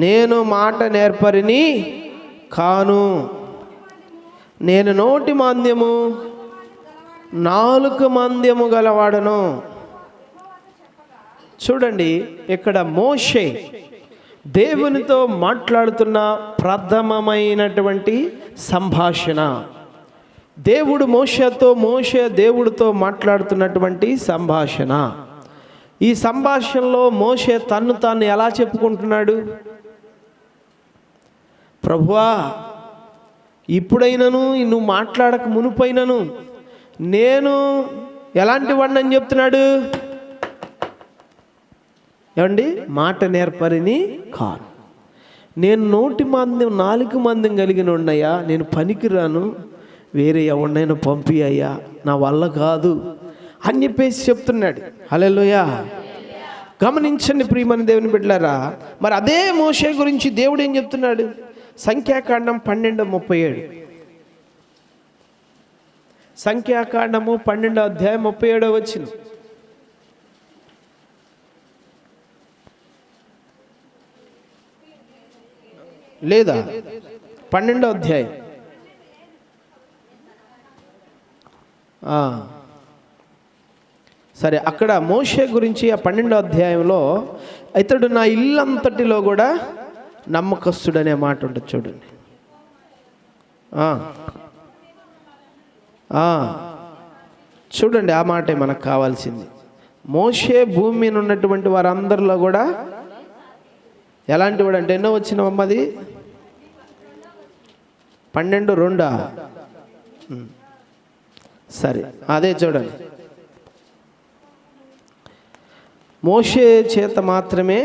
నేను మాట నేర్పరిని కాను, నేను నోటి మాంద్యము నాలుక మాంద్యము గలవాడను. చూడండి, ఇక్కడ మోషే దేవునితో మాట్లాడుతున్న ప్రథమమైనటువంటి సంభాషణ. మోషే దేవుడితో మాట్లాడుతున్నటువంటి సంభాషణ. ఈ సంభాషణలో మోషే తాను ఎలా చెప్పుకుంటున్నాడు? ప్రభువా, ఇప్పుడైనను నువ్వు మాట్లాడక మునుపైనను నేను ఎలాంటి వాడిని అని చెప్తున్నాడు. ఏమండి? మాట నేర్పరిని కాను, నేను నోటి మాంద్యం నాలుక మాంద్యం కలిగిన ఉన్నాయా, నేను పనికిరాను, వేరే ఎవరినైనా పంపి అయ్యా, నా వల్ల కాదు అని చెప్పేసి చెప్తున్నాడు. హల్లెలూయా. గమనించండి ప్రియమైన దేవుని బిడ్డలారా, మరి అదే మోషే గురించి దేవుడు ఏం చెప్తున్నాడు? సంఖ్యాకాండం 12:37. సంఖ్యాకాండము 12:37 లేదా 12వ అధ్యాయం. సరే, అక్కడ మోషే గురించి ఆ 12వ అధ్యాయంలో ఇతడు నా ఇల్లంతటిలో కూడా నమ్మకస్తుడనే మాట ఉంటుంది. చూడండి, చూడండి, ఆ మాటే మనకు కావాల్సింది. మోషే భూమి మీద ఉన్నటువంటి వారందరిలో కూడా ఎలాంటి వాడు అంటే, ఎన్నో వచ్చిన అమ్మది 12:2. సరే, అదే చూడండి. మోషే చేత మాత్రమే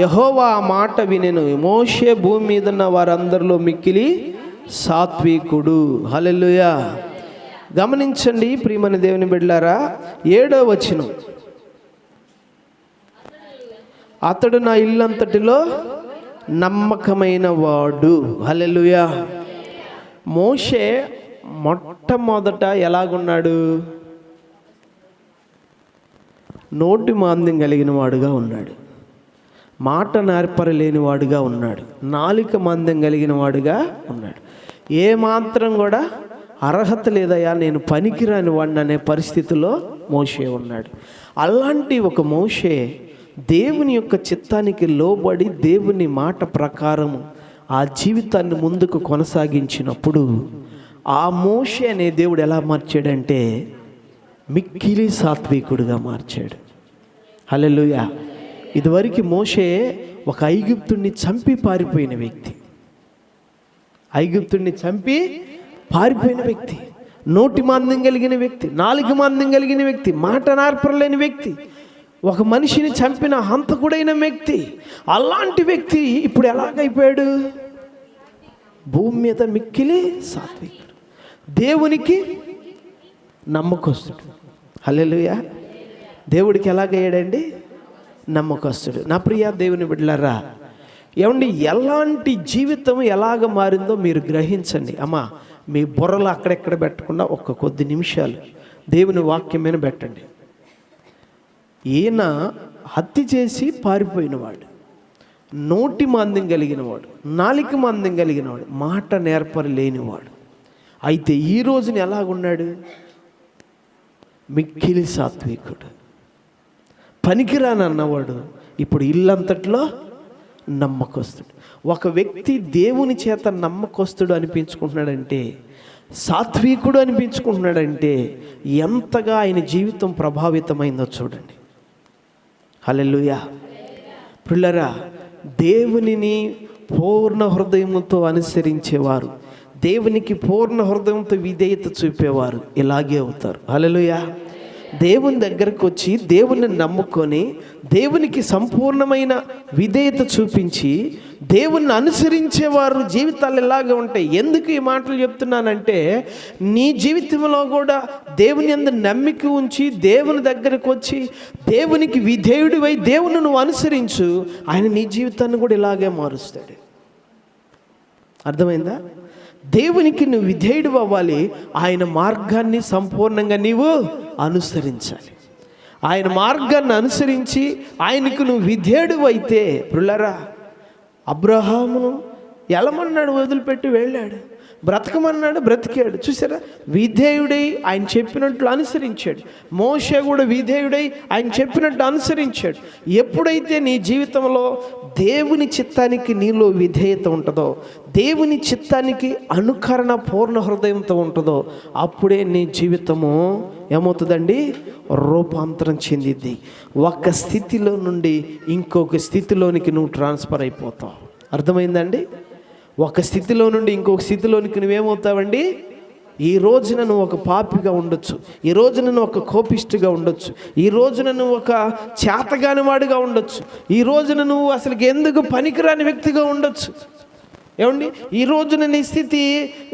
యెహోవా మాట వినెను. మోషే భూమి మీద ఉన్న వారందరిలో మిక్కిలి సాత్వికుడు. హల్లెలూయా. గమనించండి ప్రియమైన దేవుని బిడ్డలారా, 7వ వచనం, అతడు నా ఇల్లంతటిలో నమ్మకమైన వాడు. హల్లెలూయా. మోషే మొట్టమొదట ఎలాగున్నాడు? నోటి మాంద్యం కలిగిన వాడుగా ఉన్నాడు, మాట నేర్పరలేని వాడుగా ఉన్నాడు, నాలుక మాంద్యం కలిగిన వాడుగా ఉన్నాడు. ఏ మాత్రం కూడా అర్హత లేదయ్యా, నేను పనికిరాని వాడిని అనే పరిస్థితిలో మోషే ఉన్నాడు. అలాంటి ఒక మోషే దేవుని యొక్క చిత్తానికి లోబడి దేవుని మాట ప్రకారం ఆ జీవితాన్ని ముందుకు కొనసాగించినప్పుడు ఆ మోషే అనే దేవుడు ఎలా మార్చాడంటే మిక్కిలి సాత్వికుడుగా మార్చాడు. హల్లెలూయా. ఇదివరకు మోషే ఒక ఐగుప్తుడిని చంపి పారిపోయిన వ్యక్తి, నోటి మాంద్యం కలిగిన వ్యక్తి, నాలుక మాంద్యం కలిగిన వ్యక్తి, మాట నేర్పరలేని వ్యక్తి, ఒక మనిషిని చంపిన హంతకుడైన వ్యక్తి. అలాంటి వ్యక్తి ఇప్పుడు ఎలాగైపోయాడు? భూమి మీద మిక్కిలి సాత్వికుడు, దేవునికి నమ్మకస్తుడు. హల్లెలూయా. దేవుడికి ఎలాగయ్యాడండి? నమ్మకస్తుడు. నా ప్రియ దేవుని బిడ్డలారా, ఏమండి, ఎలాంటి జీవితం ఎలాగ మారిందో మీరు గ్రహించండి. అమ్మా, మీ బుర్రలు అక్కడెక్కడ పెట్టకుండా ఒక్క కొద్ది నిమిషాలు దేవుని వాక్యం మీద పెట్టండి. ఈయన హత్య చేసి పారిపోయినవాడు, నోటి మాంద్యం కలిగినవాడు, నాలుక మాంద్యం కలిగినవాడు, మాట నేర్పరలేనివాడు. అయితే ఈ రోజున ఎలాగున్నాడు? మిక్కిలి సాత్వికుడు, పనికిరానన్నవాడు ఇప్పుడు ఇల్లంతట్లో నమ్మకస్తుడు. ఒక వ్యక్తి దేవుని చేత నమ్మకస్తుడు అనిపించుకుంటున్నాడంటే, సాత్వికుడు అనిపించుకుంటున్నాడంటే ఎంతగా ఆయన జీవితం ప్రభావితమైందో చూడండి. హల్లెలూయా. పిల్లరా, దేవునిని పూర్ణ హృదయంతో అనుసరించేవారు, దేవునికి పూర్ణ హృదయంతో విధేయత చూపేవారు ఇలాగే అవుతారు. హల్లెలూయా. దేవుని దగ్గరకు వచ్చి దేవుని నమ్ముకొని దేవునికి సంపూర్ణమైన విధేయత చూపించి దేవుణ్ణి అనుసరించేవారు జీవితాలు ఇలాగే ఉంటాయి. ఎందుకు ఈ మాటలు చెప్తున్నానంటే, నీ జీవితంలో కూడా దేవుని యందు నమ్మిక ఉంచి దేవుని దగ్గరకు వచ్చి దేవునికి విధేయుడివై దేవుని నువ్వు అనుసరించు, ఆయన నీ జీవితాన్ని కూడా ఇలాగే మారుస్తాడు. అర్థమైందా? దేవునికి నువ్వు విధేయుడు అవ్వాలి, ఆయన మార్గాన్ని సంపూర్ణంగా నీవు అనుసరించాలి. ఆయన మార్గాన్ని అనుసరించి ఆయనకు నువ్వు విధేయుడు అయితే, ప్రియులారా, అబ్రహామును ఎలమన్నాడు, వదిలిపెట్టి వెళ్ళాడు. బ్రతకమన్నాడు, బ్రతికాడు. చూసారా, విధేయుడై ఆయన చెప్పినట్లు అనుసరించాడు. మోషే కూడా విధేయుడై ఆయన చెప్పినట్టు అనుసరించాడు. ఎప్పుడైతే నీ జీవితంలో దేవుని చిత్తానికి నీలో విధేయత ఉంటుందో, దేవుని చిత్తానికి అనుకరణ పూర్ణ హృదయంతో ఉంటుందో, అప్పుడే నీ జీవితము ఏమవుతుందండి? రూపాంతరం చెందిద్ది. ఒక స్థితిలో నుండి ఇంకొక స్థితిలోనికి నువ్వు ట్రాన్స్ఫర్ అయిపోతావు. అర్థమైందండి? ఒక స్థితిలో నుండి ఇంకొక స్థితిలోనికి నువ్వేమవుతావండి? ఈ రోజున నువ్వు ఒక పాపిగా ఉండొచ్చు, ఈ రోజున నువ్వు ఒక కోపిష్టిగా ఉండొచ్చు, ఈ రోజున నువ్వు ఒక చేతగాని వాడిగా ఉండొచ్చు, ఈ రోజున నువ్వు అసలు ఎందుకు పనికిరాని వ్యక్తిగా ఉండొచ్చు. ఏమండి, ఈ రోజున నీ స్థితి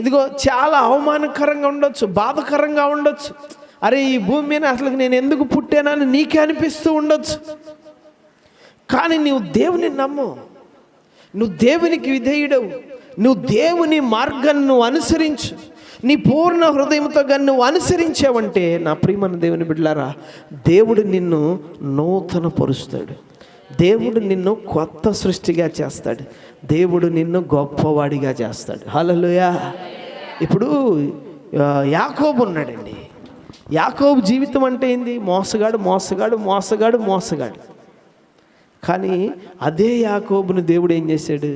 ఇదిగో చాలా అవమానకరంగా ఉండొచ్చు, బాధకరంగా ఉండొచ్చు. అరే, ఈ భూమి మీద అసలు నేను ఎందుకు పుట్టానని నీకే అనిపిస్తూ ఉండొచ్చు. కానీ నువ్వు దేవుని నమ్ము, నువ్వు దేవునికి విధేయుడవు, నువ్వు దేవుని మార్గాన్ని నువ్వు అనుసరించు. నీ పూర్ణ హృదయంతో కానీ నువ్వు అనుసరించావంటే, నా ప్రియమైన దేవుని బిడ్డలారా, దేవుడు నిన్ను నూతన పరుస్తాడు. దేవుడు నిన్ను కొత్త సృష్టిగా చేస్తాడు. దేవుడు నిన్ను గొప్పవాడిగా చేస్తాడు. హల్లెలూయా. ఇప్పుడు యాకోబు ఉన్నాడండి. యాకోబు జీవితం అంటే ఏంది? మోసగాడు, మోసగాడు, మోసగాడు, మోసగాడు. కానీ అదే యాకోబుని దేవుడు ఏం చేశాడు?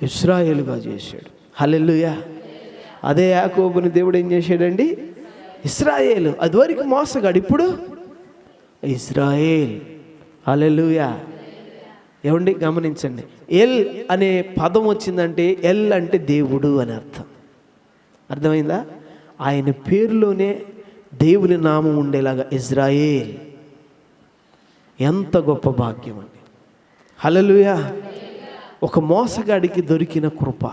ఇశ్రాయేలుగా చేశాడు. హల్లెలూయా. అదే యాకోబుని దేవుడు ఏం చేశాడండి? ఇశ్రాయేలు. అదివరకు మోసగాడు, ఇప్పుడు ఇశ్రాయేల్. హల్లెలూయా. ఏమండి, గమనించండి. ఎల్ అనే పదం వచ్చిందంటే, ఎల్ అంటే దేవుడు అని అర్థం. అర్థమైందా? ఆయన పేరులోనే దేవుని నామం ఉండేలాగా ఇజ్రాయేల్. ఎంత గొప్ప భాగ్యం అండి. హల్లెలూయా. ఒక మోసగాడికి దొరికిన కృప,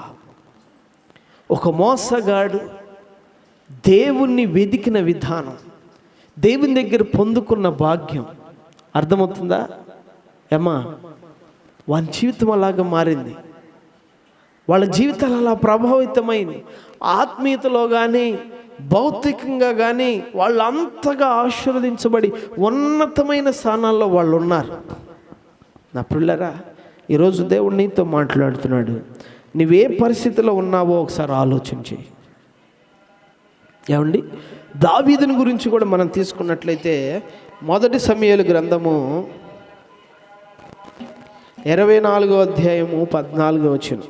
ఒక మోసగాడు దేవుణ్ణి వెదికిన విధానం, దేవుని దగ్గర పొందుకున్న భాగ్యం అర్థమవుతుందా? ఏమ్మా, వాళ్ళ జీవితం అలాగా మారింది, వాళ్ళ జీవితాలు అలా ప్రభావితమైంది. ఆత్మీయతలో కానీ భౌతికంగా కానీ వాళ్ళు అంతగా ఆశీర్వదించబడి ఉన్నతమైన స్థానాల్లో వాళ్ళు ఉన్నారు. నా పిల్లరా, ఈరోజు దేవుడు నీతో మాట్లాడుతున్నాడు. నువ్వే పరిస్థితిలో ఉన్నావో ఒకసారి ఆలోచించి. ఏమండి, దావీదుని గురించి కూడా మనం తీసుకున్నట్లయితే, మొదటి సమూయేలు గ్రంథము 24వ అధ్యాయము 14వ వచనం.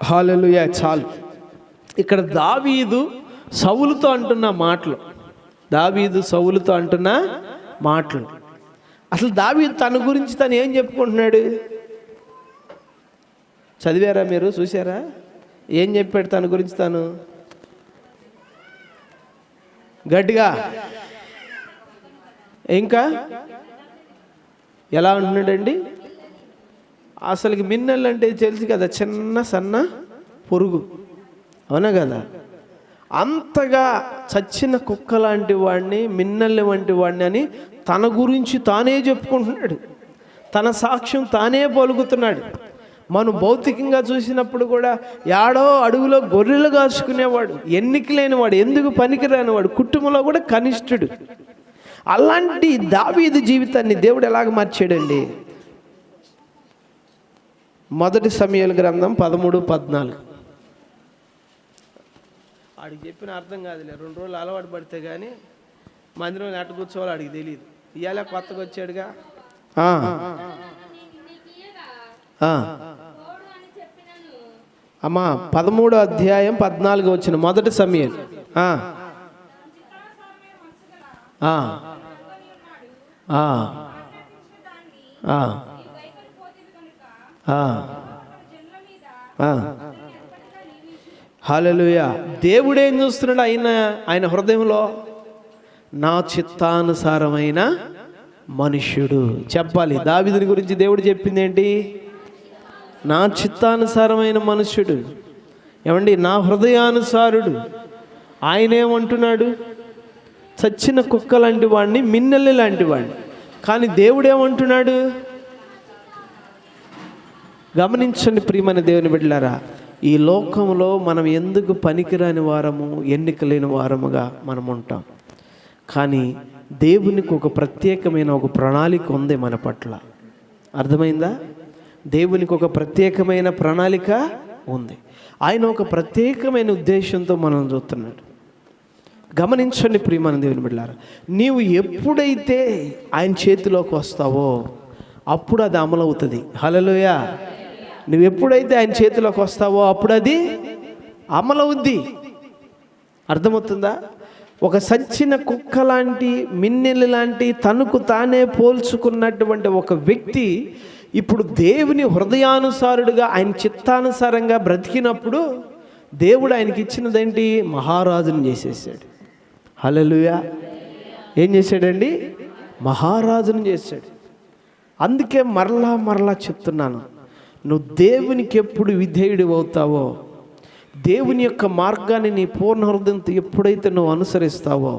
హల్లెలూయా. చాలు. ఇక్కడ దావీదు సౌలుతో అంటున్న మాటలు, దావీదు సౌలుతో అంటున్న మాటలు. అసలు దావీదు తన గురించి తను ఏం చెప్పుకుంటున్నాడు? చదివారా మీరు? చూసారా ఏం చెప్పాడు తన గురించి? తను గట్టిగా ఇంకా ఎలా అంటున్నాడండి? అసలుకి మిన్నెల్ అంటే తెలుసు కదా, చిన్న సన్న పురుగు, అవునా కదా? అంతగా చచ్చిన కుక్క లాంటి వాడిని, మిన్నెల్ వంటి వాడిని అని తన గురించి తానే చెప్పుకుంటున్నాడు. తన సాక్ష్యం తానే పలుకుతున్నాడు. మనం భౌతికంగా చూసినప్పుడు కూడా యాడో అడవిలో గొర్రెలు కాచుకునేవాడు, ఎన్నిక లేనివాడు, ఎందుకు పనికిరానివాడు, కుటుంబంలో కూడా కనిష్ఠుడు. అలాంటి దావీదు జీవితాన్ని దేవుడు ఎలాగ మార్చాడండి? మొదటి సమూయేలు గ్రంథం 13-14. ఆడికి చెప్పిన అర్థం కాదులే, 2 రోజులు అలవాటు పడితే కానీ మందిరం ఎట్ట కూర్చోవాలో ఆడికి తెలియదు. ఇవాళ కొత్తగా వచ్చాడుగా. అమ్మా 13వ అధ్యాయం 14వ వచనం, మొదటి సమూయేలు. హల్లెలూయా. దేవుడు ఏం చూస్తున్నాడు? ఆయన హృదయంలో నా చిత్తానుసారమైన మనుష్యుడు. చెప్పాలి, దావీదుని గురించి దేవుడు చెప్పింది ఏంటి? నా చిత్తానుసారమైన మనుష్యుడు, ఏమండి నా హృదయానుసారుడు. ఆయన ఏమంటున్నాడు? చచ్చిన కుక్క లాంటి వాడిని, మిన్నెల్లి లాంటి వాడిని. కానీ దేవుడు ఏమంటున్నాడు? గమనించండి ప్రియమైన దేవుని బిడ్డలారా, ఈ లోకంలో మనం ఎందుకు పనికిరాని వారము, ఎన్నిక లేని వారముగా మనం ఉంటాం. కానీ దేవునికి ఒక ప్రత్యేకమైన ఒక ప్రణాళిక ఉంది మన పట్ల. అర్థమైందా? దేవునికి ఒక ప్రత్యేకమైన ప్రణాళిక ఉంది. ఆయన ఒక ప్రత్యేకమైన ఉద్దేశంతో మనం చూస్తున్నాడు. గమనించండి ప్రియమైన దేవుని బిడ్డలారా, నీవు ఎప్పుడైతే ఆయన చేతిలోకి వస్తావో అప్పుడు అది అమలవుతుంది. హల్లెలూయా. నువ్వు ఎప్పుడైతే ఆయన చేతిలోకి వస్తావో అప్పుడు అది అమలవుద్ది. అర్థమవుతుందా? ఒక సచ్చిన కుక్క లాంటి, మిన్నెలు లాంటి, తనకు తానే పోల్చుకున్నటువంటి ఒక వ్యక్తి ఇప్పుడు దేవుని హృదయానుసారుడుగా, ఆయన చిత్తానుసారంగా బ్రతికినప్పుడు దేవుడు ఆయనకి ఇచ్చినదేంటి? మహారాజుని చేసేసాడు. హల్లెలూయా. ఏం చేశాడండి? మహారాజుని చేశాడు. అందుకే మరలా చెప్తున్నాను, నువ్వు దేవునికి ఎప్పుడు విధేయుడు అవుతావో, దేవుని యొక్క మార్గాన్ని నీ పూర్ణ హృదయంతో ఎప్పుడైతే నువ్వు అనుసరిస్తావో,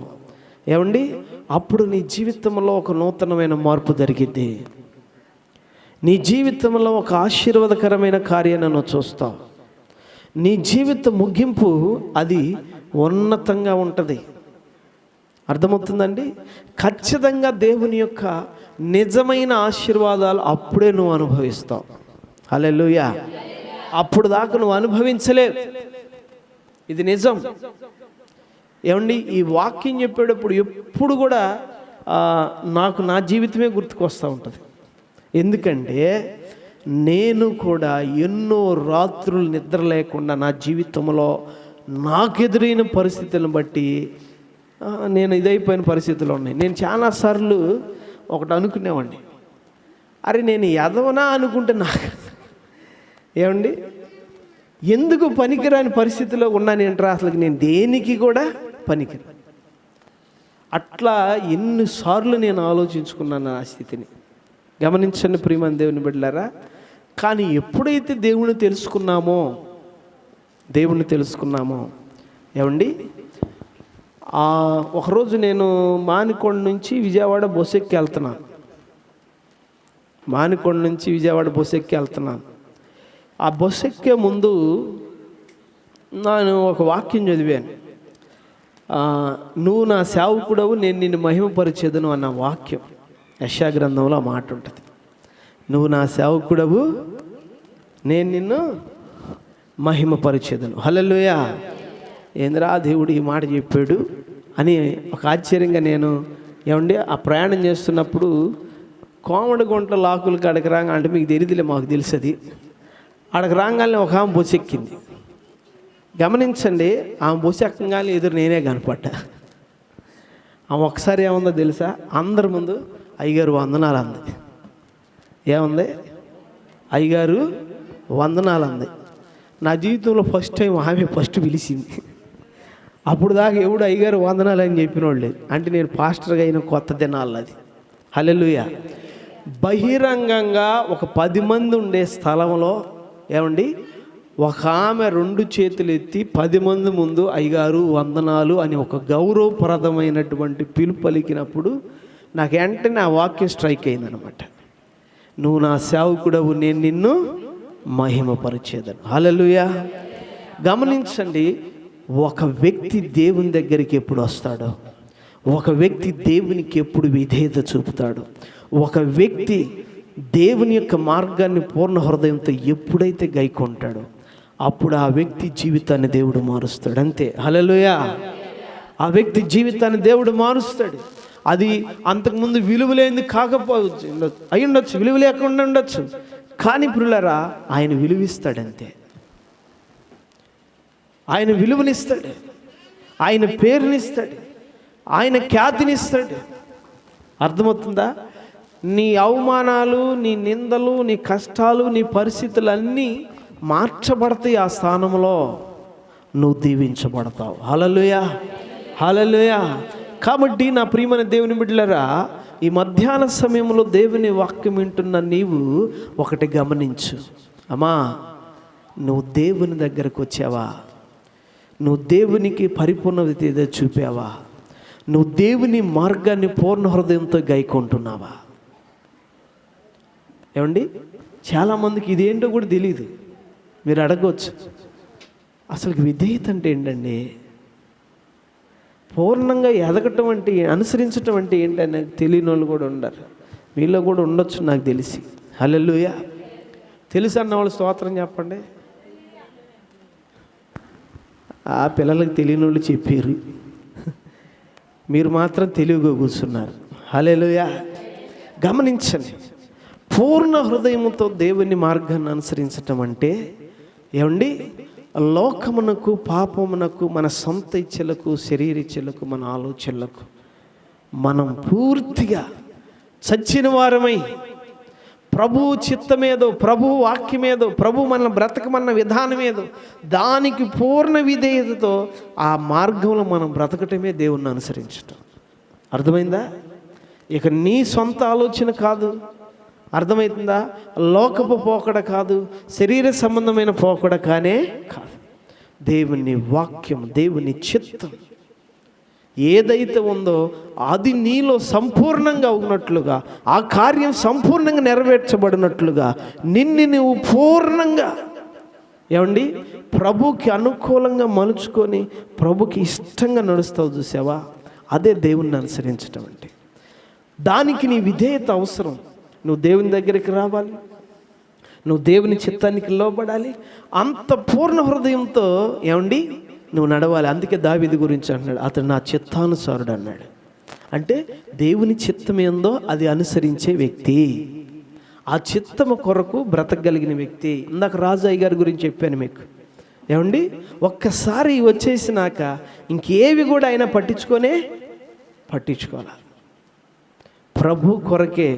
ఏమండి, అప్పుడు నీ జీవితంలో ఒక నూతనమైన మార్పు జరిగిద్ది. నీ జీవితంలో ఒక ఆశీర్వాదకరమైన కార్యాన్ని నువ్వు చూస్తావు. నీ జీవిత ముగింపు అది ఉన్నతంగా ఉంటుంది. అర్థమవుతుందండి? ఖచ్చితంగా దేవుని యొక్క నిజమైన ఆశీర్వాదాలు అప్పుడే నువ్వు అనుభవిస్తావు. హల్లెలూయా. అప్పుడు దాకా నువ్వు అనుభవించలేవు. ఇది నిజం. ఏమండి, ఈ వాక్యం చెప్పేటప్పుడు ఎప్పుడు కూడా నాకు నా జీవితమే గుర్తుకొస్తూ ఉంటుంది. ఎందుకంటే నేను కూడా ఎన్నో రాత్రులు నిద్ర లేకుండా నా జీవితంలో నాకెదురైన పరిస్థితులను బట్టి నేను ఇదైపోయిన పరిస్థితులు ఉన్నాయి. నేను చాలాసార్లు ఒకటి అనుకునేవాడిని, అరే నేను ఎదవనా అనుకుంటే నాకు ఏమండి ఎందుకు పనికిరాని పరిస్థితిలో ఉన్నాను ఏంట్రా, అసలు నేను దేనికి కూడా పనికిరా. అట్లా ఎన్నిసార్లు నేను ఆలోచించుకున్నాను ఆ స్థితిని. గమనించండి ప్రియమైన దేవుని బిడ్డలారా. కానీ ఎప్పుడైతే దేవుని తెలుసుకున్నామో ఏమండి, ఒకరోజు నేను మానికొండ నుంచి విజయవాడ బస్సు ఎక్కి వెళ్తున్నాను. ఆ బస్సు ఎక్కే ముందు నేను ఒక వాక్యం చదివాను. నువ్వు నా సేవకుడవు, నేను నిన్ను మహిమపరిచేదను అన్న వాక్యం. యెషయా గ్రంథంలో ఆ మాట ఉంటుంది. నువ్వు నా సేవకుడవు, నేను నిన్ను మహిమపరిచేదను. హల్లెలూయా. ఏంద్రా దేవుడు ఈ మాట చెప్పాడు అని ఒక ఆశ్చర్యంగా నేను ఏమండి ఆ ప్రయాణం చేస్తున్నప్పుడు కోమడిగుంట లాకులు కాడికి రాగా, అంటే మీకు తెలియదులే, మాకు తెలుసు అది. ఆడకి రాగానే ఒక ఆమె బస్సు ఎక్కింది. గమనించండి, ఆమె బస్సు ఎక్కగానే ఎదురు నేనే కనపడ్డా. ఆమె ఒకసారి ఏముందో తెలుసా? అందరి ముందు అయ్యగారు వందనాలు అంది. ఏముంది? అయ్యగారు వందనాలు అంది. నా జీవితంలో ఫస్ట్ టైం ఆమె ఫస్ట్ పిలిచింది. అప్పుడు దాకా ఎవడు అయ్యగారు వందనాలు అని చెప్పినోడు లేదు. అంటే నేను పాస్టర్గా అయిన కొత్త దినాలు అది. హల్లెలూయా. బహిరంగంగా ఒక 10 మంది ఉండే స్థలంలో ఏమండి ఒక ఆమె 2 చేతులు ఎత్తి 10 మంది ముందు అయ్యగారు వందనాలు అని ఒక గౌరవప్రదమైనటువంటి పిలుపు పలికినప్పుడు నాకు వెంటనే ఆ వాక్యం స్ట్రైక్ అయిందనమాట. నువ్వు నా సేవకుడవు, నేను నిన్ను మహిమపరిచేదను. హల్లెలూయా. గమనించండి, ఒక వ్యక్తి దేవుని దగ్గరికి ఎప్పుడు వస్తాడో, ఒక వ్యక్తి దేవునికి ఎప్పుడు విధేయత చూపుతాడో, ఒక వ్యక్తి దేవుని యొక్క మార్గాన్ని పూర్ణ హృదయంతో ఎప్పుడైతే గైకొంటాడో అప్పుడు ఆ వ్యక్తి జీవితాన్ని దేవుడు మారుస్తాడు. అంతే. హల్లెలూయా. ఆ వ్యక్తి జీవితాన్ని దేవుడు మారుస్తాడు. అది అంతకుముందు విలువలేనిది కాకపోవచ్చు, అయి ఉండొచ్చు, విలువ లేకుండా ఉండొచ్చు. కానీ ప్రియులారా, ఆయన విలువిస్తాడంతే. ఆయన విలువనిస్తాడు, ఆయన పేరునిస్తాడు, ఆయన ఖ్యాతినిస్తాడు. అర్థమవుతుందా? నీ అవమానాలు, నీ నిందలు, నీ కష్టాలు, నీ పరిస్థితులన్నీ మార్చబడతాయి. ఆ స్థానంలో నువ్వు దీవించబడతావు. హల్లెలూయా. హల్లెలూయా. కాబట్టి నా ప్రియమైన దేవుని బిడ్డలారా, ఈ మధ్యాహ్న సమయంలో దేవుని వాక్యం వింటున్న నీవు ఒకటి గమనించు. అమ్మా, నువ్వు దేవుని దగ్గరకు వచ్చావా? నువ్వు దేవునికి పరిపూర్ణత ఏదో చూపావా? నువ్వు దేవుని మార్గాన్ని పూర్ణ హృదయంతో గైకొంటున్నావా? ఏమండి, చాలామందికి ఇదేంటో కూడా తెలియదు. మీరు అడగవచ్చు, అసలు విధేయత అంటే ఏంటండి? పూర్ణంగా ఎదగటం అంటే, అనుసరించటం అంటే ఏంటని నాకు తెలియని వాళ్ళు కూడా ఉండరు. మీలో కూడా ఉండొచ్చు నాకు తెలిసి. హల్లెలూయా. తెలుసు అన్న వాళ్ళు స్తోత్రం చెప్పండి. ఆ పిల్లలకు తెలియని వాళ్ళు చెప్పారు, మీరు మాత్రం తెలివిగా కూర్చున్నారు. హల్లెలూయా. గమనించండి, పూర్ణ హృదయంతో దేవుని మార్గాన్ని అనుసరించటం అంటే ఏమండి, లోకమునకు, పాపమునకు, మన సొంత ఇచ్చలకు, శరీర ఇచ్చలకు, మన ఆలోచనలకు మనం పూర్తిగా చచ్చిన వారమై ప్రభు చిత్తమేదో, ప్రభు వాక్యమేదో, ప్రభు మన బ్రతకమన్న విధానమేదో దానికి పూర్ణ విధేయతతో ఆ మార్గంలో మనం బ్రతకటమే దేవుణ్ణి అనుసరించటం. అర్థమైందా? ఇక నీ సొంత ఆలోచన కాదు. అర్థమవుతుందా? లోకపు పోకడ కాదు, శరీర సంబంధమైన పోకడ కానే కాదు. దేవుని వాక్యం, దేవుని చిత్తం ఏదైతే ఉందో అది నీలో సంపూర్ణంగా ఉన్నట్లుగా, ఆ కార్యం సంపూర్ణంగా నెరవేర్చబడినట్లుగా నిన్ను నువ్వు పూర్ణంగా ఏమండి ప్రభుకి అనుకూలంగా మలుచుకొని ప్రభుకి ఇష్టంగా నడుస్తావు. చూసావా? అదే దేవుణ్ణి అనుసరించడం అంటే. దానికి నీ విధేయత అవసరం. నువ్వు దేవుని దగ్గరికి రావాలి, నువ్వు దేవుని చిత్తానికి లోబడాలి, అంత పూర్ణ హృదయంతో ఏమండి నువ్వు నడవాలి. అందుకే దావీదు గురించి అన్నాడు, అతడు నా చిత్తానుసారుడు అన్నాడు. అంటే దేవుని చిత్తం ఏందో అది అనుసరించే వ్యక్తి, ఆ చిత్తము కొరకు బ్రతకగలిగిన వ్యక్తి. ఇందాక రాజయ్య గారి గురించి చెప్పాను మీకు. ఏమండి, ఒక్కసారి వచ్చేసినాక ఇంకేవి కూడా ఆయన పట్టించుకోవాలి. ప్రభు కొరకే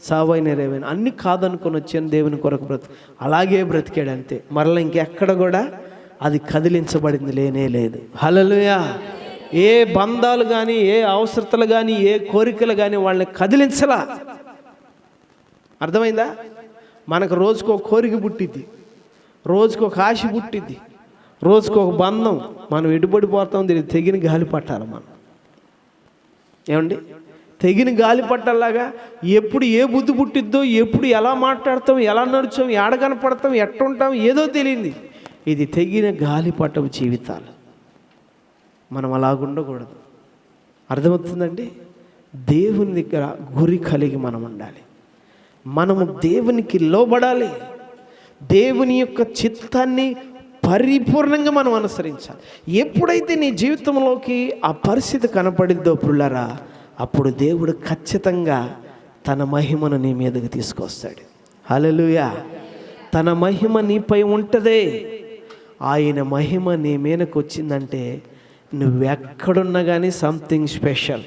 సావైన రేవైన అన్ని కాదనుకొని వచ్చాను, దేవుని కొరకు అలాగే బ్రతికాడు అంతే. మరలా ఇంకెక్కడ కూడా అది కదిలించబడింది లేనే లేదు. హల్లెలూయా. ఏ బంధాలు కానీ, ఏ అవసరతలు కానీ, ఏ కోరికలు కానీ వాళ్ళని కదిలించలా. అర్థమైందా? మనకు రోజుకో కోరిక పుట్టిద్ది, రోజుకో ఆశ పుట్టిద్ది, రోజుకో బంధం. మనం ఎటుబడిపోతాం తెలియదు. తెగిన గాలి పట్టాలి మనం. ఏమండి, తెగిన గాలి పట్టాలాగా ఎప్పుడు ఏ బుద్ధి పుట్టిద్దో, ఎప్పుడు ఎలా మాట్లాడతాం, ఎలా నడుచాం, ఎడ కనపడతాం, ఎట్టుంటాం ఏదో తెలియంది. ఇది తెగిన గాలి పట్టపు జీవితాలు. మనం అలాగుండకూడదు. అర్థమవుతుందండి? దేవుని దగ్గర గురి కలిగి మనం ఉండాలి. మనము దేవునికి లోబడాలి. దేవుని యొక్క చిత్తాన్ని పరిపూర్ణంగా మనం అనుసరించాలి. ఎప్పుడైతే నీ జీవితంలోకి ఆ పరిస్థితి కనపడిద్దో పుల్లారా, అప్పుడు దేవుడు ఖచ్చితంగా తన మహిమను నీ మీదకి తీసుకొస్తాడు. హల్లెలూయా. తన మహిమ నీపై ఉంటుందే. ఆయన మహిమ నీ మీదకి వచ్చిందంటే నువ్వెక్కడున్నా కానీ సంథింగ్ స్పెషల్.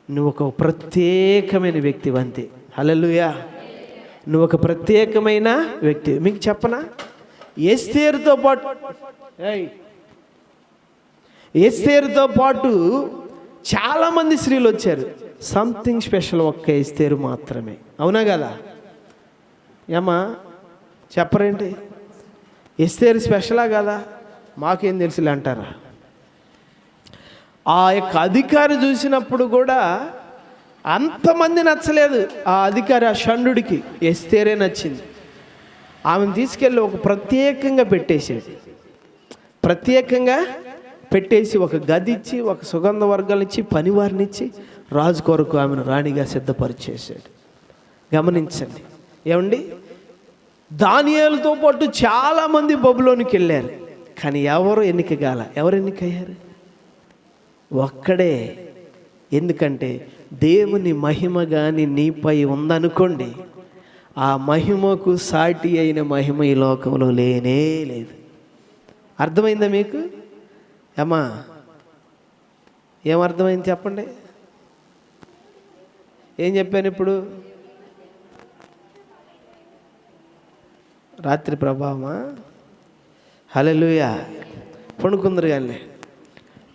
నువ్వు ఒక ప్రత్యేకమైన వ్యక్తివి అంతే. హల్లెలూయా. నువ్వు ఒక ప్రత్యేకమైన వ్యక్తి. మీకు చెప్పనా, ఎస్తేరుతో పాటు చాలామంది స్త్రీలు వచ్చారు. సంథింగ్ స్పెషల్ ఒక్క ఎస్తేరు మాత్రమే. అవునా కదా? ఏమా చెప్పరేంటి? ఎస్తేరు స్పెషలా కదా? మాకేం తెలుసులే అంటారా? ఆ యొక్క అధికారి చూసినప్పుడు కూడా అంతమంది నచ్చలేదు. ఆ అధికారి, ఆ షండుడికి ఎస్తేరే నచ్చింది. ఆమెను తీసుకెళ్ళి ఒక ప్రత్యేకంగా పెట్టేసి ఒక గది ఇచ్చి, ఒక సుగంధ వర్గాలు ఇచ్చి, పనివారిని ఇచ్చి, రాజు కొరకు ఆమెను రాణిగా సిద్ధపరిచేశాడు. గమనించండి. ఏమండి, దానియేలుతో పాటు చాలామంది బబులోనికి వెళ్ళారు, కానీ ఎవరు ఎన్నికయ్యారు? ఒక్కడే. ఎందుకంటే దేవుని మహిమ కానీ నీపై ఉందనుకోండి, ఆ మహిమకు సాటి అయిన మహిమ ఈ లోకంలో లేనే లేదు. అర్థమైందా మీకు? ఏమా, ఏమర్థమైంది చెప్పండి? ఏం చెప్పాను ఇప్పుడు? రాత్రి ప్రభావమా? హల్లెలూయా. పడుకుందరు కానీ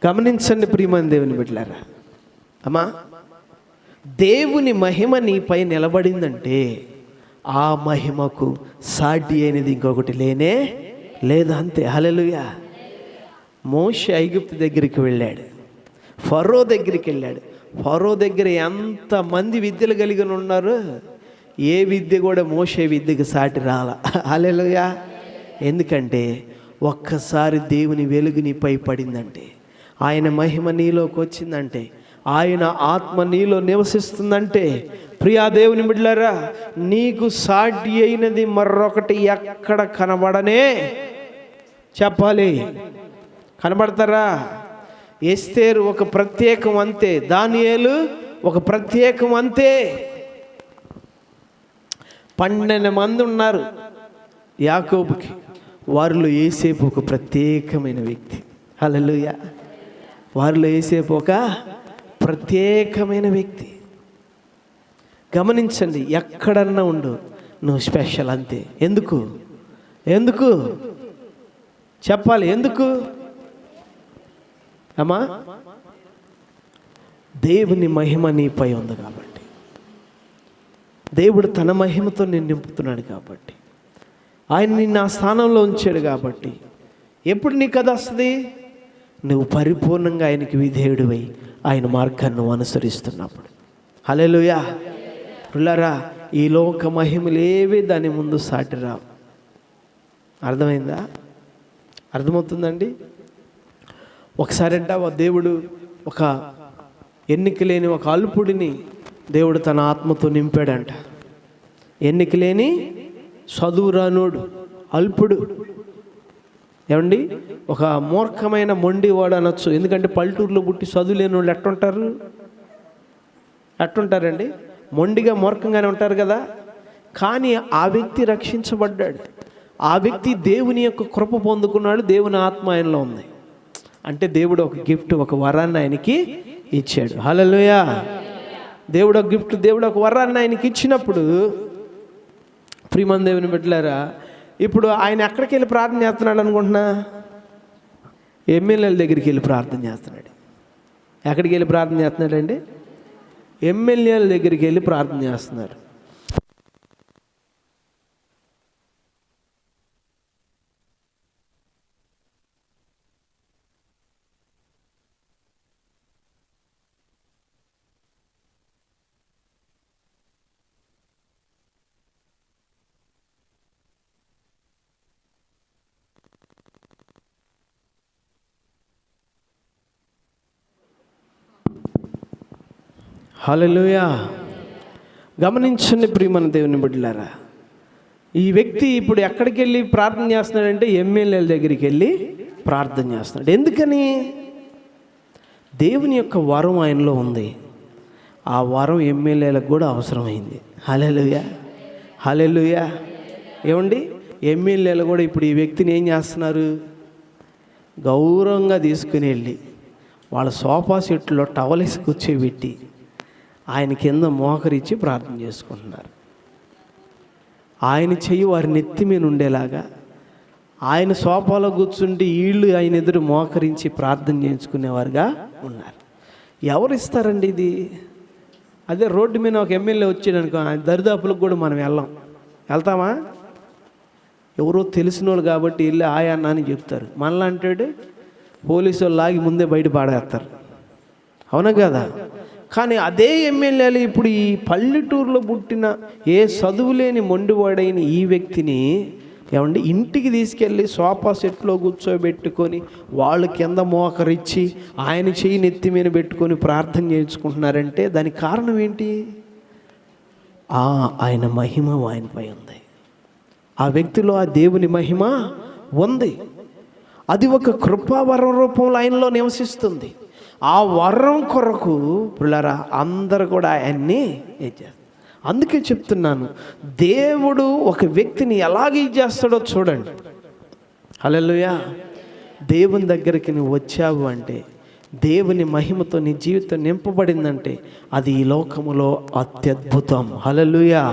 గమనించండి ప్రియమైన దేవుని బిడ్డలారా. అమ్మా, దేవుని మహిమ నీపై నిలబడిందంటే ఆ మహిమకు సాటి అయినది ఇంకొకటి లేనే లేదు. అంతే. హల్లెలూయా. మోషే ఐగుప్తు దగ్గరికి వెళ్ళాడు, ఫరో దగ్గరికి వెళ్ళాడు. ఫరో దగ్గర ఎంతమంది విద్యలు కలిగి ఉన్నారు, ఏ విద్య కూడా మోషే విద్యకు సాటి రాల. హల్లెలూయా. ఎందుకంటే ఒక్కసారి దేవుని వెలుగు నీపై పడిందంటే, ఆయన మహిమ నీలోకి వచ్చిందంటే, ఆయన ఆత్మ నీలో నివసిస్తుందంటే, ప్రియా దేవుని బిడ్డలారా, నీకు సాటి అయినది మరొకటి ఎక్కడ కనబడనే చెప్పాలి. కనబడతారా? ఎస్తేరు ఒక ప్రత్యేకం అంతే, దానియేలు ఒక ప్రత్యేకం అంతే. 12 మంది ఉన్నారు యాకోబుకి, వారిలో యోసేపు ఒక ప్రత్యేకమైన వ్యక్తి. హల్లెలూయా. వారిలో యోసేపు ఒక ప్రత్యేకమైన వ్యక్తి. గమనించండి, ఎక్కడన్నా ఉండు, నువ్వు స్పెషల్ అంతే. ఎందుకు ఎందుకు చెప్పాలి? ఎందుకు అమ్మా? దేవుని మహిమ నీపై ఉంది కాబట్టి, దేవుడు తన మహిమతో నేను నింపుతున్నాడు కాబట్టి, ఆయన నిన్ను ఆ స్థానంలో ఉంచాడు కాబట్టి, ఎప్పుడు నీకు అది వస్తుంది? నువ్వు పరిపూర్ణంగా ఆయనకి విధేయుడివై ఆయన మార్గాన్ని నువ్వు అనుసరిస్తున్నప్పుడు. హల్లెలూయా. పిల్లరా, ఈ లోక మహిమలేవి దాని ముందు సాటి రావు. అర్థమైందా? అర్థమవుతుందండి? ఒకసారి అంట దేవుడు ఒక ఎన్నిక లేని ఒక అల్పుడిని దేవుడు తన ఆత్మతో నింపాడంట. ఎన్నిక లేని చదువురానోడు, అల్పుడు. ఏమండి, ఒక మూర్ఖమైన మొండివాడు అనొచ్చు. ఎందుకంటే పల్లెటూరులో పుట్టి చదువు లేని వాళ్ళు ఎట్టుంటారండి? మొండిగా మూర్ఖంగానే ఉంటారు కదా. కానీ ఆ వ్యక్తి రక్షించబడ్డాడు. ఆ వ్యక్తి దేవుని యొక్క కృప పొందుకున్నాడు. దేవుని ఆత్మ ఆయనలో ఉంది. అంటే దేవుడు ఒక గిఫ్ట్, ఒక వరాన్ని ఆయనకి ఇచ్చాడు. హల్లెలూయా. దేవుడు ఒక గిఫ్ట్, దేవుడు ఒక వరాన్ని ఆయనకి ఇచ్చినప్పుడు, ప్రియమైన దేవుని బిడ్డలారా, ఇప్పుడు ఆయన ఎక్కడికి వెళ్ళి ప్రార్థన చేస్తున్నాడు అనుకుంటున్నా? ఎమ్మెల్యేల దగ్గరికి వెళ్ళి ప్రార్థన చేస్తున్నాడు. ఎక్కడికి వెళ్ళి ప్రార్థన చేస్తున్నాడండి? ఎమ్మెల్యేల దగ్గరికి వెళ్ళి ప్రార్థన చేస్తున్నారు. హల్లెలూయా. గమనించండి ప్రియమైన దేవుని బిడ్డలారా, ఈ వ్యక్తి ఇప్పుడు ఎక్కడికి వెళ్ళి ప్రార్థన చేస్తున్నాడంటే ఎమ్మెల్యేల దగ్గరికి వెళ్ళి ప్రార్థన చేస్తున్నాడు. ఎందుకని? దేవుని యొక్క వరం ఆయనలో ఉంది. ఆ వరం ఎమ్మెల్యేలకు కూడా అవసరమైంది. హల్లెలూయా. హల్లెలూయా. ఏమండి, ఎమ్మెల్యేలు కూడా ఇప్పుడు ఈ వ్యక్తిని ఏం చేస్తున్నారు? గౌరవంగా తీసుకుని వెళ్ళి వాళ్ళ సోఫా సెట్లో టవలేసి కూర్చోబెట్టి ఆయన కింద మోకరించి ప్రార్థన చేసుకుంటున్నారు. ఆయన చెయ్యి వారి నెత్తి మీద ఉండేలాగా, ఆయన సోఫాలో కూర్చుంటే వీళ్ళు ఆయన ఎదురు మోకరించి ప్రార్థన చేయించుకునేవారుగా ఉన్నారు. ఎవరు ఇస్తారండి ఇది? అదే రోడ్డు మీద ఒక ఎమ్మెల్యే వచ్చాడు అనుకో, ఆయన దరిదాపులకు కూడా మనం వెళ్తామా? ఎవరో తెలిసిన వాళ్ళు కాబట్టి వెళ్ళి ఆయా అన్న అని చెప్తారు. మనలా అంటాడు పోలీసు వాళ్ళు లాగి ముందే బయట పాడేస్తారు. అవునా కదా? కానీ అదే ఎమ్మెల్యేలు ఇప్పుడు ఈ పల్లెటూరులో పుట్టిన ఏ చదువు లేని మొండివాడైన ఈ వ్యక్తిని ఏమండి ఇంటికి తీసుకెళ్ళి సోఫా సెట్లో కూర్చోబెట్టుకొని వాళ్ళు కింద మోకరిచ్చి ఆయన చెయ్యి నెత్తి మీద పెట్టుకొని ప్రార్థన చేయించుకుంటున్నారంటే దానికి కారణం ఏంటి? ఆయన మహిమ ఆయనపై ఉంది. ఆ వ్యక్తిలో ఆ దేవుని మహిమ ఉంది. అది ఒక కృపావరం రూపంలో ఆయనలో నివసిస్తుంది. ఆ వరం కొరకు పిల్లరా అందరూ కూడా ఆయన్ని చేస్తారు. అందుకే చెప్తున్నాను, దేవుడు ఒక వ్యక్తిని ఎలాగ చేస్తాడో చూడండి. హల్లెలూయా. దేవుని దగ్గరికి నువ్వు వచ్చావు అంటే, దేవుని మహిమతో నీ జీవితం నింపబడిందంటే అది ఈ లోకములో అత్యద్భుతం. హల్లెలూయా.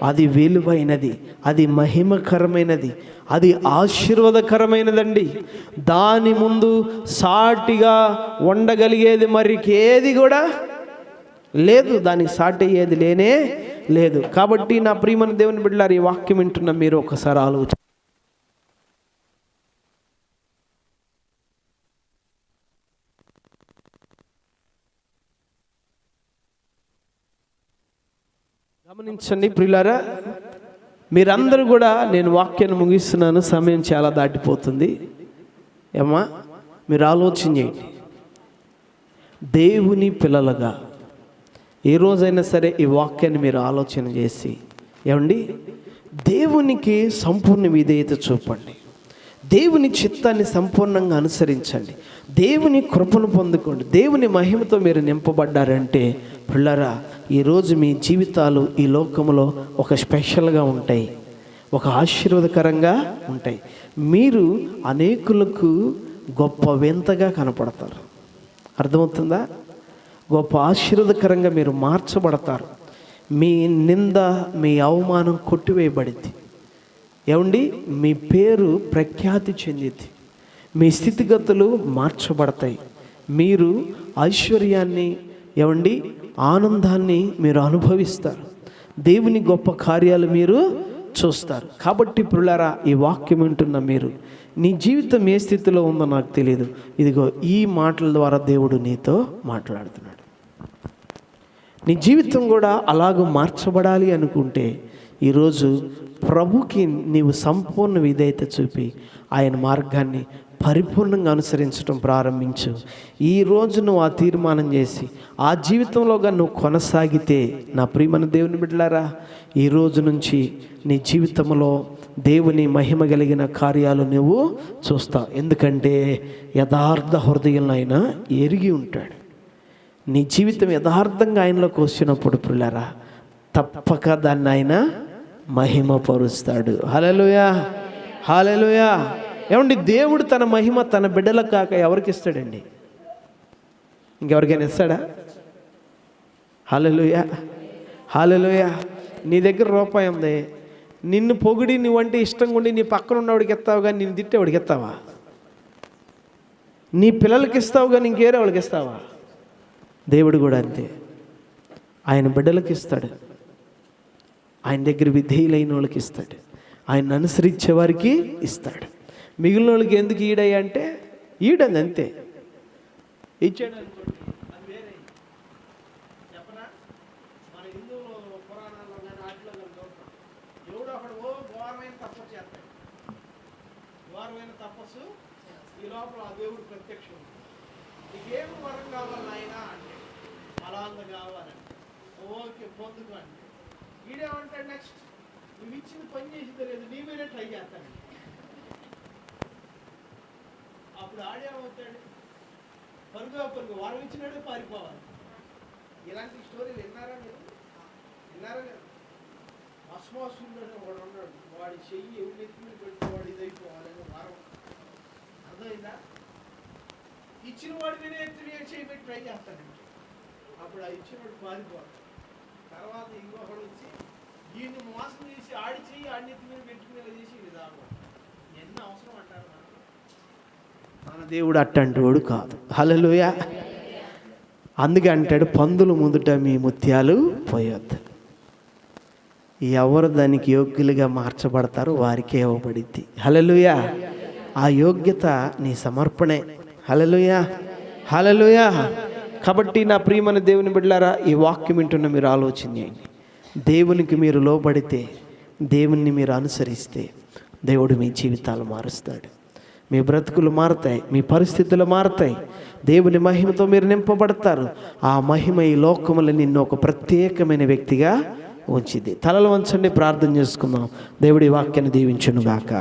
అది విలువైనది, అది మహిమకరమైనది, అది ఆశీర్వాదకరమైనదండి. దాని ముందు సాటిగా ఉండగలిగేది మరికి ఏది కూడా లేదు. దానికి సాటి అయ్యేది లేనే లేదు. కాబట్టి నా ప్రియమైన దేవుని బిడ్డలారా, ఈ వాక్యం వింటున్న మీరు ఒకసారి ఆలోచన. గమనించండి ప్రియులారా, మీరందరూ కూడా, నేను వాక్యాన్ని ముగిస్తున్నాను, సమయం చాలా దాటిపోతుంది. ఏమ్మా, మీరు ఆలోచన చేయండి. దేవుని పిల్లలుగా ఏ రోజైనా సరే ఈ వాక్యాన్ని మీరు ఆలోచన చేసి, ఏమండి, దేవునికి సంపూర్ణ విధేయత చూపండి, దేవుని చిత్తాన్ని సంపూర్ణంగా అనుసరించండి, దేవుని కృపను పొందుకోండి, దేవుని మహిమతో మీరు నింపబడ్డారంటే పిల్లరా, ఈరోజు మీ జీవితాలు ఈ లోకంలో ఒక స్పెషల్గా ఉంటాయి, ఒక ఆశీర్వాదకరంగా ఉంటాయి. మీరు అనేకులకు గొప్ప వింతగా కనపడతారు. అర్థమవుతుందా? గొప్ప ఆశీర్వాదకరంగా మీరు మార్చబడతారు. మీ నింద, మీ అవమానం కొట్టివేయబడింది. ఏమండి, మీ పేరు ప్రఖ్యాతి చెందింది, మీ స్థితిగతులు మార్చబడతాయి, మీరు ఐశ్వర్యాన్ని, ఏమండి, ఆనందాన్ని మీరు అనుభవిస్తారు, దేవుని గొప్ప కార్యాలు మీరు చూస్తారు. కాబట్టి ప్రియులారా, ఈ వాక్యం వింటున్న మీరు, నీ జీవితం ఏ స్థితిలో ఉందో నాకు తెలియదు, ఇదిగో ఈ మాటల ద్వారా దేవుడు నీతో మాట్లాడుతున్నాడు. నీ జీవితం కూడా అలాగ మార్చబడాలి అనుకుంటే ఈరోజు ప్రభుకి నీవు సంపూర్ణ విధేయత చూపి ఆయన మార్గాన్ని పరిపూర్ణంగా అనుసరించడం ప్రారంభించు. ఈరోజు నువ్వు ఆ తీర్మానం చేసి ఆ జీవితంలోగా నువ్వు కొనసాగితే, నా ప్రియమైన దేవుని బిడ్డలారా, ఈరోజు నుంచి నీ జీవితంలో దేవుని మహిమ కలిగిన కార్యాలు నువ్వు చూస్తావు. ఎందుకంటే యథార్థ హృదయంలో ఆయన ఎరిగి ఉంటాడు. నీ జీవితం యథార్థంగా ఆయనలోకి వచ్చినప్పుడు పిల్లరా, తప్పక దాన్ని ఆయన మహిమపరుస్తాడు. హల్లెలూయా, హల్లెలూయా. ఏమండి, దేవుడు తన మహిమ తన బిడ్డలకు కాక ఎవరికి ఇస్తాడండి? ఇంకెవరికైనా ఇస్తాడా? హల్లెలూయా, హల్లెలూయా. నీ దగ్గర రూపాయి ఉంది, నిన్ను పొగిడి నువ్వంటే ఇష్టంగా ఉండి నీ పక్కన ఉన్నవాడికి ఇస్తావు, కానీ నిన్ను తిట్టేవాడికి ఇస్తావా? నీ పిల్లలకి ఇస్తావు, కానీ ఇంకేరే వాళ్ళకి ఇస్తావా? దేవుడు కూడా అంతే, ఆయన బిడ్డలకు ఇస్తాడు, ఆయన దగ్గర విధేయులైన వాళ్ళకి ఇస్తాడు, ఆయన అనుసరించే వారికి ఇస్తాడు. మిగిలిన వాళ్ళకి ఎందుకు ఈడయ్యా అంటే ఈడంది అంతే. ఇచ్చాడు అనుకోండి, అది వేరే. చెప్పనా, మన హిందువులు పురాణాల్లో కానీ వాటిలో కానీ చూస్తాం, ఎవడు అక్కడ ఘోరమైన తపస్సు చేస్తాడు. ఘోరమైన తపస్సు ఈ లోపల ఆ దేవుడు ప్రత్యక్షం. నీకేం వరం కావాలి నాయన అంటే, అలాంత కావాలంటే ఓకే పొందుకు అంటే, ఈడేమంటాడు నెక్స్ట్, నువ్వు ఇచ్చిన పని చేసి తెలియదు, నీ మీదే ట్రై చేస్తాడు. అప్పుడు ఆడేమవుతాడు, పరుగు వారం ఇచ్చినాడే పారిపోవాలి. ఇలాంటి స్టోరీ విన్నారా మీరు? విన్నారా లేదు? అస్మాసుడు వాడు ఉన్నాడు, వాడి చెయ్యి ఎవరి ఎత్తి మీద పెడితే వాడు ఇదైపోవాలని వారం. అర్థమైందా? ఇచ్చిన వాడి మీద ఎత్తి చేయి పెట్టి ట్రై చేస్తాడండి. అప్పుడు ఆ ఇచ్చినవాడు పారిపోవాలి. తర్వాత ఇంకొకడు వచ్చి దీన్ని మోసం చేసి ఆడి చెయ్యి ఆడిని ఎత్తి మీద పెట్టుకునేలా చేసి ఇది దాకా ఎన్న అవసరం అంటారు. మన దేవుడు అట్టంటోడు కాదు. హల్లెలూయా. అందుకే అంటాడు, పందులు ముందుట మీ ముత్యాలు పోయొద్దు. ఎవరు దానికి యోగ్యులుగా మార్చబడతారో వారికే ఇవ్వబడిద్ది. హల్లెలూయా. ఆ యోగ్యత నీ సమర్పణే. హల్లెలూయా, హల్లెలూయా. కాబట్టి నా ప్రియమైన దేవుని బిడ్డలారా, ఈ వాక్యం వింటున్న మీరు ఆలోచన చేయండి. దేవునికి మీరు లోబడితే, దేవుణ్ణి మీరు అనుసరిస్తే దేవుడు మీ జీవితాలు మారుస్తాడు. మీ బ్రతుకులు మారుతాయి, మీ పరిస్థితులు మారుతాయి, దేవుని మహిమతో మీరు నింపబడతారు. ఆ మహిమ ఈ లోకములో నిన్ను ఒక ప్రత్యేకమైన వ్యక్తిగా ఉంచింది. తలలు వంచండి, ప్రార్థన చేసుకుందాం. దేవుడి వాక్యాన్ని దీవించును గాక.